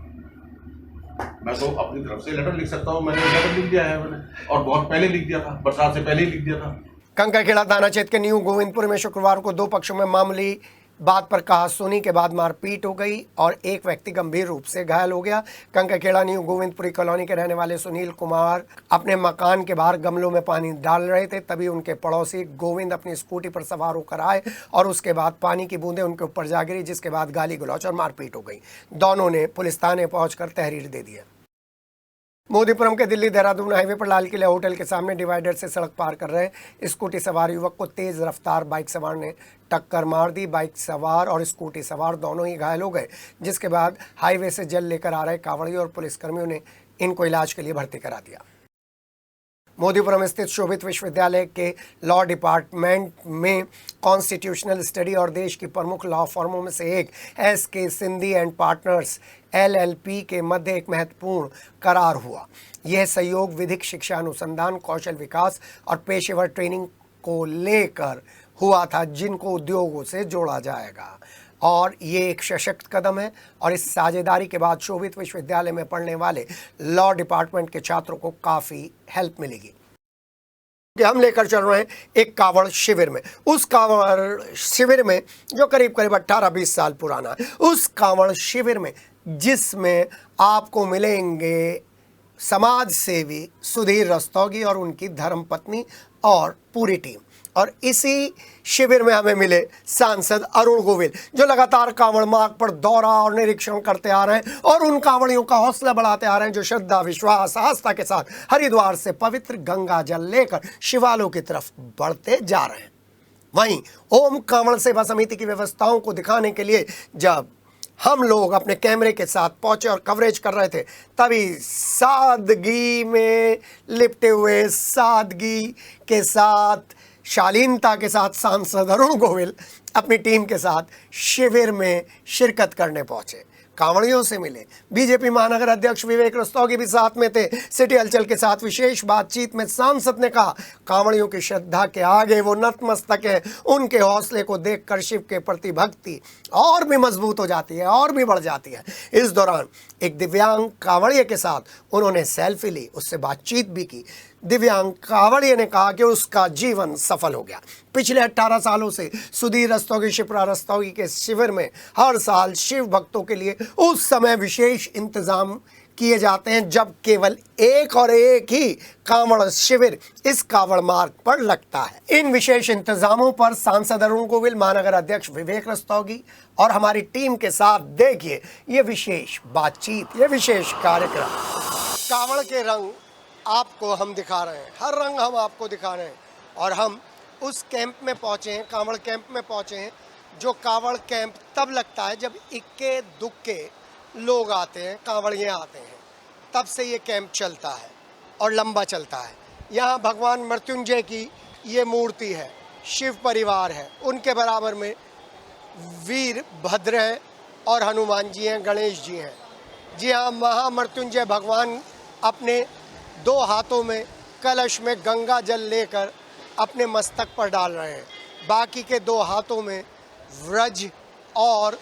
मैं तो अपनी तरफ से लेटर लिख सकता हूँ। मैंने लेटर लिख दिया है मैंने, और बहुत पहले लिख दिया था, बरसात से पहले ही लिख दिया था। कंकरखेड़ा थाना क्षेत्र के न्यू गोविंदपुर में शुक्रवार को दो पक्षों में मामूली बात पर कहासुनी के बाद मारपीट हो गई और एक व्यक्ति गंभीर रूप से घायल हो गया। कंकरखेड़ा न्यू गोविंदपुरी कॉलोनी के रहने वाले सुनील कुमार अपने मकान के बाहर गमलों में पानी डाल रहे थे, तभी उनके पड़ोसी गोविंद अपनी स्कूटी पर सवार होकर आए और उसके बाद पानी की बूंदें उनके ऊपर जा गिरी, जिसके बाद गाली गलौच और मारपीट हो गई। दोनों ने पुलिस थाने पहुंचकर तहरीर दे दी। मोदीपुरम के दिल्ली देहरादून हाईवे पर लाल किला होटल के सामने डिवाइडर से सड़क पार कर रहे स्कूटी सवार युवक को तेज रफ्तार बाइक सवार ने टक्कर मार दी। बाइक सवार और स्कूटी सवार दोनों ही घायल हो गए, जिसके बाद हाईवे से जल लेकर आ रहे कांवड़ियों और पुलिसकर्मियों ने इनको इलाज के लिए भर्ती करा दिया। मोदीपुरम स्थित शोभित विश्वविद्यालय के लॉ डिपार्टमेंट में कॉन्स्टिट्यूशनल स्टडी और देश की प्रमुख लॉ फर्मों में से एक SK Sindhi and partners LLP के मध्य एक महत्वपूर्ण करार हुआ। यह सहयोग विधिक शिक्षा अनुसंधान, कौशल विकास और पेशेवर ट्रेनिंग को लेकर हुआ था, जिनको उद्योगों से जोड़ा जाएगा और ये एक सशक्त कदम है और इस साझेदारी के बाद शोभित विश्वविद्यालय में पढ़ने वाले लॉ डिपार्टमेंट के छात्रों को काफ़ी हेल्प मिलेगी। हम लेकर चल रहे हैं एक कांवड़ शिविर में, उस कांवड़ शिविर में जो करीब 18-20 साल पुराना है, उस कांवड़ शिविर में जिसमें आपको मिलेंगे समाज सेवी सुधीर रस्तोगी और उनकी धर्मपत्नी और पूरी टीम। और इसी शिविर में हमें मिले सांसद अरुण गोविल, जो लगातार कांवड़ मार्ग पर दौरा और निरीक्षण करते आ रहे हैं और उन कांवड़ियों का हौसला बढ़ाते आ रहे हैं जो श्रद्धा, विश्वास, आस्था के साथ हरिद्वार से पवित्र गंगा जल लेकर शिवालयों की तरफ बढ़ते जा रहे हैं। वहीं ओम कांवड़ सेवा समिति की व्यवस्थाओं को दिखाने के लिए जब हम लोग अपने कैमरे के साथ पहुंचे और कवरेज कर रहे थे, तभी सादगी में लिपटे हुए, सादगी के साथ, शालीनता के साथ सांसद अरुण गोविल अपनी टीम के साथ शिविर में शिरकत करने पहुंचे। कांवड़ियों से मिले। बीजेपी महानगर अध्यक्ष विवेक रस्तोगी भी साथ में थे। सिटी हलचल के साथ विशेष बातचीत में सांसद ने कहा, कांवड़ियों की श्रद्धा के आगे वो नतमस्तक है। उनके हौसले को देखकर शिव के प्रति भक्ति और भी मजबूत हो जाती है और भी बढ़ जाती है। इस दौरान एक दिव्यांग कांवड़िये के साथ उन्होंने सेल्फी ली, उससे बातचीत भी की। दिव्यांग कांवड़िये ने कहा कि उसका जीवन सफल हो गया। पिछले 18 सालों से सुधीर रस्तोगी शिप्रा रस्तोगी के शिविर में हर साल शिव भक्तों के लिए उस समय विशेष इंतजाम किए जाते हैं जब केवल एक और एक ही कांवड़ शिविर इस कांवड़ मार्ग पर लगता है। इन विशेष इंतजामों पर सांसद अरुण गोविल, महानगर अध्यक्ष विवेक रस्तोगी और हमारी टीम के साथ देखिए ये विशेष बातचीत, ये विशेष कार्यक्रम। कांवड़ के रंग आपको हम दिखा रहे हैं, हर रंग हम आपको दिखा रहे हैं और हम उस कैंप में पहुंचे हैं, कांवड़ कैंप में पहुंचे हैं, जो कांवड़ कैंप तब लगता है जब इक्के दुक्के लोग आते हैं, कांवड़िये आते हैं, तब से ये कैंप चलता है और लंबा चलता है। यहाँ भगवान मृत्युंजय की ये मूर्ति है, शिव परिवार है, उनके बराबर में वीर भद्र हैं और हनुमान जी हैं, गणेश जी हैं। जी हाँ, महामृत्युंजय भगवान अपने 2 हाथों में कलश में गंगा जल लेकर अपने मस्तक पर डाल रहे हैं, बाकी के 2 हाथों में व्रज और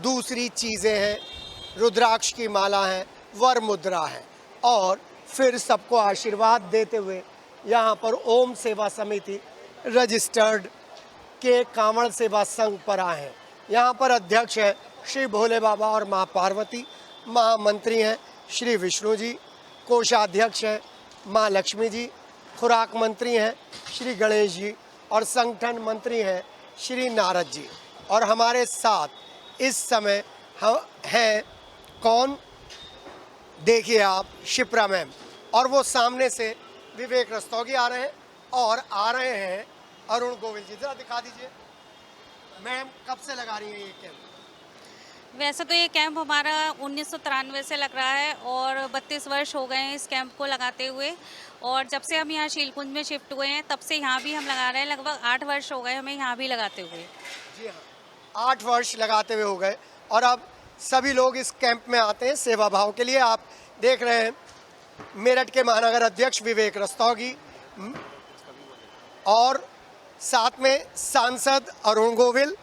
दूसरी चीज़ें हैं, रुद्राक्ष की माला है, वर मुद्रा है और फिर सबको आशीर्वाद देते हुए यहाँ पर ओम सेवा समिति रजिस्टर्ड के कांवड़ सेवा संघ पर आए हैं। यहाँ पर अध्यक्ष है श्री भोले बाबा और माँ पार्वती, महामंत्री हैं श्री विष्णु जी, कोषाध्यक्ष हैं माँ लक्ष्मी जी, खुराक मंत्री हैं श्री गणेश जी और संगठन मंत्री हैं श्री नारद जी। और हमारे साथ इस समय हम हैं कौन, देखिए आप, शिप्रा मैम, और वो सामने से विवेक रस्तोगी आ रहे हैं और आ रहे हैं अरुण गोविल जी। जरा दिखा दीजिए मैम, कब से लगा रही है ये कैंप? वैसे तो ये कैंप हमारा 1993 से लग रहा है और 32 वर्ष हो गए हैं इस कैंप को लगाते हुए। और जब से हम यहाँ शीलकुंज में शिफ्ट हुए हैं तब से यहाँ भी हम लगा रहे हैं। लगभग 8 वर्ष हो गए हमें यहाँ भी लगाते हुए। जी हाँ, 8 वर्ष लगाते हुए हो गए और अब सभी लोग इस कैंप में आते हैं सेवा भाव के लिए। आप देख रहे हैं मेरठ के महानगर अध्यक्ष विवेक रस्तोगी और साथ में सांसद अरुण गोविल,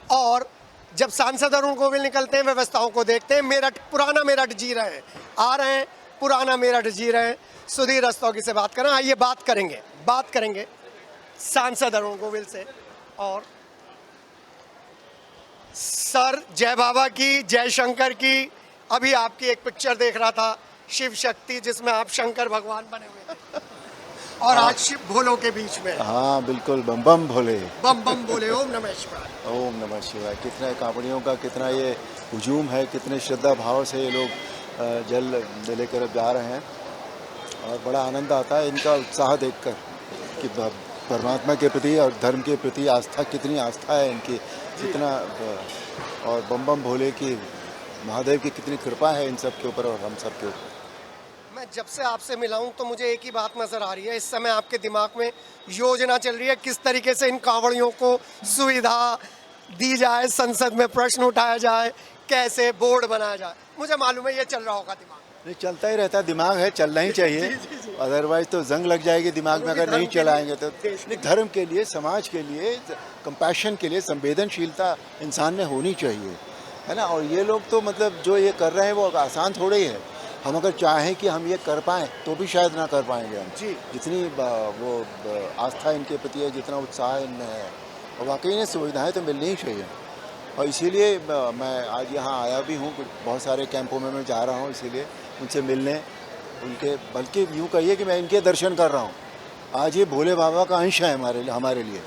और जब सांसद अरुण गोविल निकलते हैं व्यवस्थाओं को देखते हैं। मेरठ, पुराना मेरठ जी रहे हैं, आ रहे हैं, पुराना मेरठ जी रहे हैं। सुधीर रस्तोगी से बात करें, आइए बात करेंगे सांसद अरुण गोविल से। और सर, जय बाबा की, जय शंकर की। अभी आपकी एक पिक्चर देख रहा था शिव शक्ति, जिसमें आप शंकर भगवान बने हुए थे और आज शिव भोलों के बीच में। हाँ बिल्कुल, बम बम भोले, बम बम भोले। ओम नमः शिवाय। ओम नमः शिवाय। कितने कांवड़ियों का कितना ये हुजूम है, कितने श्रद्धा भाव से ये लोग जल लेकर जा रहे हैं और बड़ा आनंद आता है इनका उत्साह देखकर कि परमात्मा के प्रति और धर्म के प्रति आस्था, कितनी आस्था है इनकी, कितना, और बम बम भोले की, महादेव की कितनी कृपा है इन सब के ऊपर और हम सब के ऊपर। मैं जब से आपसे मिला हूं तो मुझे एक ही बात नजर आ रही है, इस समय आपके दिमाग में योजना चल रही है किस तरीके से इन कांवड़ियों को सुविधा दी जाए, संसद में प्रश्न उठाया जाए, कैसे बोर्ड बनाया जाए। मुझे मालूम है ये चल रहा होगा दिमाग। नहीं, चलता ही रहता है, दिमाग है, चलना ही चाहिए। अदरवाइज तो जंग लग जाएगी दिमाग में अगर नहीं चलाएंगे तो। धर्म के लिए, समाज के लिए, कंपैशन के लिए संवेदनशीलता इंसान में होनी चाहिए, है ना। और ये लोग तो मतलब जो ये कर रहे हैं वो आसान थोड़ा ही है। हम अगर चाहें कि हम ये कर पाएँ तो भी शायद ना कर पाएंगे हम। जितनी वो आस्था इनके प्रति है, जितना उत्साह इनमें है, और वाकई में सुविधाएँ तो मिलनी ही चाहिए। और इसीलिए मैं आज यहाँ आया भी हूँ, बहुत सारे कैंपों में मैं जा रहा हूँ, इसीलिए उनसे मिलने, उनके, बल्कि यूँ कहिए कि मैं इनके दर्शन कर रहा हूँ। आज ये भोले बाबा का अंश है हमारे लिए,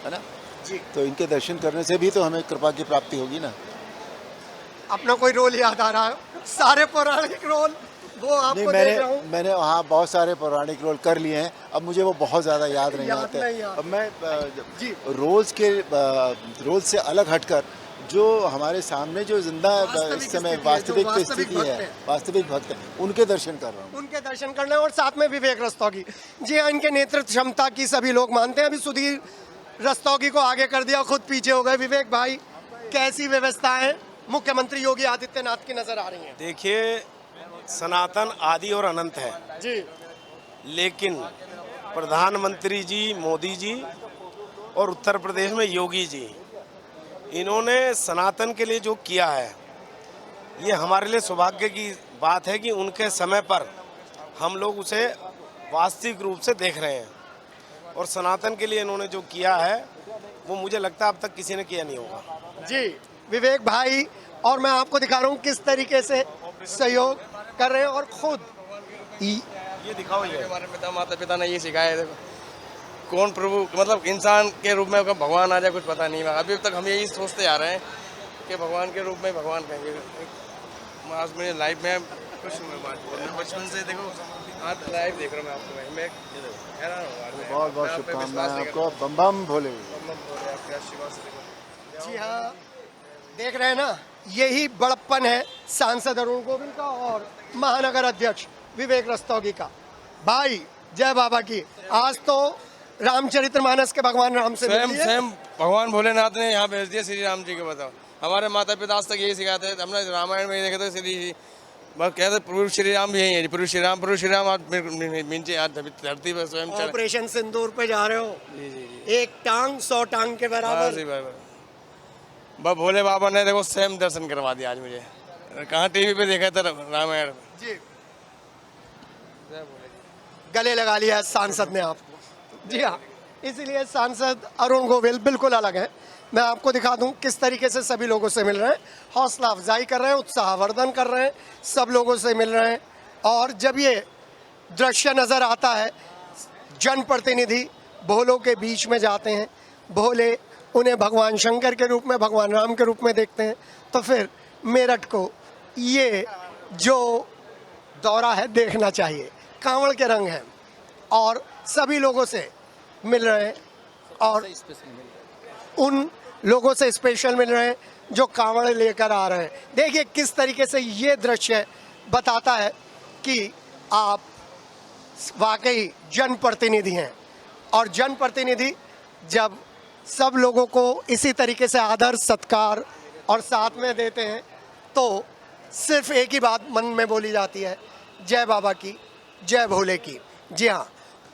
है ना जी। तो इनके दर्शन करने से भी तो हमें कृपा की प्राप्ति होगी ना। अपना कोई रोल याद आ रहा है? सारे पौराणिक रोल वो आपको देख रहा हूँ। मैंने वहाँ बहुत सारे पौराणिक रोल कर लिए हैं, अब मुझे वो बहुत ज़्यादा याद नहीं आते। अब मैं रोल से अलग हटकर जो हमारे सामने जो जिंदा इस समय वास्तविक स्थिति है, वास्तविक भक्त, उनके दर्शन कर रहा हूँ। उनके दर्शन करना, और साथ में विवेक रस्तोगी जी हाँ, इनके नेतृत्व क्षमता की सभी लोग मानते हैं। अभी सुधीर रस्तोगी को आगे कर दिया, खुद पीछे हो गए। विवेक भाई, कैसी व्यवस्था है? मुख्यमंत्री योगी आदित्यनाथ की नजर आ रही हैं? देखिए, सनातन आदि और अनंत है जी, लेकिन प्रधानमंत्री जी मोदी जी और उत्तर प्रदेश में योगी जी, इन्होंने सनातन के लिए जो किया है, ये हमारे लिए सौभाग्य की बात है कि उनके समय पर हम लोग उसे वास्तविक रूप से देख रहे हैं। और सनातन के लिए इन्होंने जो किया है वो मुझे लगता है अब तक किसी ने किया नहीं होगा। जी विवेक भाई, और मैं आपको दिखा रहा हूँ किस तरीके से सहयोग कर रहे हैं और खुद ये दिखाओ, ये हमारे पिता माता पिता ने ये सिखाया है। देखो कौन प्रभु, मतलब इंसान के रूप में कब भगवान आ जाए कुछ पता नहीं। अभी तक हम यही सोचते आ रहे हैं कि भगवान के रूप में भगवान कहेंगे। आज मेरी लाइफ में कुछ बचपन से देखो आज लाइव देख रहा हूँ मैं आपको, मैं हैरान हूँ। बहुत बहुत शुभकामनाएं आपको। बम बम भोले। जी हाँ, देख रहे हैं ना, यही बड़प्पन है सांसद अरुण गोविल का और महानगर अध्यक्ष विवेक रस्तोगी का। भाई जय बाबा की। आज तो रामचरितमानस के भगवान राम से स्वयं भगवान भोलेनाथ ने यहाँ भेज दिया श्री राम जी के। बताओ, हमारे माता पिता आज तक यही सिखाते थे। हमने रामायण में देखे थे श्री बस कहते प्रभु श्री राम भी है, प्रभु श्री राम आज नीचे आज धरती पर स्वयं ऑपरेशन सिंदूर पे जा रहे हो। जी। एक टांग 100 टांग के बराबर। बस भोले बाबा ने देखो स्वयं दर्शन करवा दिया आज मुझे। कहाँ टीवी पे देखा था रामायण। जी गले लगा लिया सांसद ने आप। जी हाँ, इसीलिए सांसद अरुण गोविल बिल्कुल अलग है। मैं आपको दिखा दूं किस तरीके से सभी लोगों से मिल रहे हैं, हौसला अफजाई कर रहे हैं, उत्साहवर्धन कर रहे हैं, सब लोगों से मिल रहे हैं। और जब ये दृश्य नज़र आता है, जनप्रतिनिधि भोलों के बीच में जाते हैं, भोले उन्हें भगवान शंकर के रूप में, भगवान राम के रूप में देखते हैं, तो फिर मेरठ को ये जो दौरा है देखना चाहिए। कांवड़ के रंग हैं और सभी लोगों से मिल रहे हैं और उन लोगों से स्पेशल मिल रहे हैं जो कांवड़ लेकर आ रहे हैं। देखिए किस तरीके से ये दृश्य बताता है कि आप वाकई जनप्रतिनिधि हैं। और जनप्रतिनिधि जब सब लोगों को इसी तरीके से आदर सत्कार और साथ में देते हैं तो सिर्फ एक ही बात मन में बोली जाती है, जय बाबा की, जय भोले की। जी हाँ,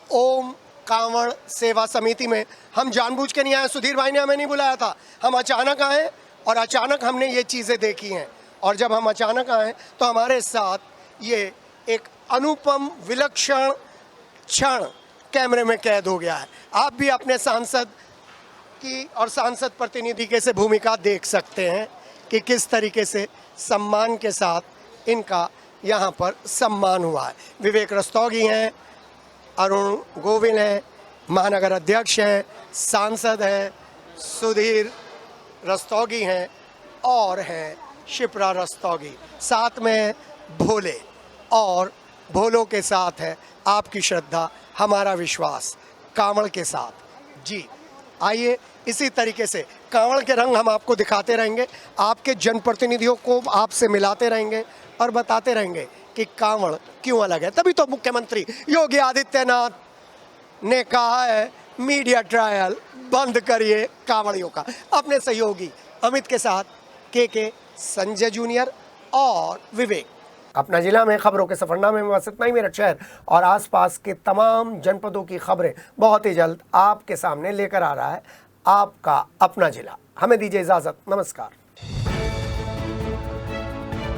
ओम कांवड़ सेवा समिति में हम जानबूझ के नहीं आए, सुधीर भाई ने हमें नहीं बुलाया था, हम अचानक आए और अचानक हमने ये चीज़ें देखी हैं। और जब हम अचानक आए तो हमारे साथ ये एक अनुपम विलक्षण क्षण कैमरे में कैद हो गया है। आप भी अपने सांसद की और सांसद प्रतिनिधि के से भूमिका देख सकते हैं कि किस तरीके से सम्मान के साथ इनका यहाँ पर सम्मान हुआ है। विवेक रस्तोगी हैं, अरुण गोविल हैं, महानगर अध्यक्ष हैं, सांसद हैं, सुधीर रस्तोगी हैं और हैं शिप्रा रस्तोगी, साथ में भोले। और भोलों के साथ है आपकी श्रद्धा, हमारा विश्वास कांवड़ के साथ। जी आइए इसी तरीके से कांवड़ के रंग हम आपको दिखाते रहेंगे, आपके जनप्रतिनिधियों को आपसे मिलाते रहेंगे और बताते रहेंगे कि कांवड़ क्यों अलग है। तभी तो मुख्यमंत्री योगी आदित्यनाथ ने कहा है मीडिया ट्रायल बंद करिए कांवड़ियों का। अपने सहयोगी अमित के साथ के संजय जूनियर और विवेक। अपना जिला में खबरों के सफरनामे में बस इतना ही। मेरठ शहर और आसपास के तमाम जनपदों की खबरें बहुत ही जल्द आपके सामने लेकर आ रहा है आपका अपना जिला। हमें दीजिए इजाज़त, नमस्कार।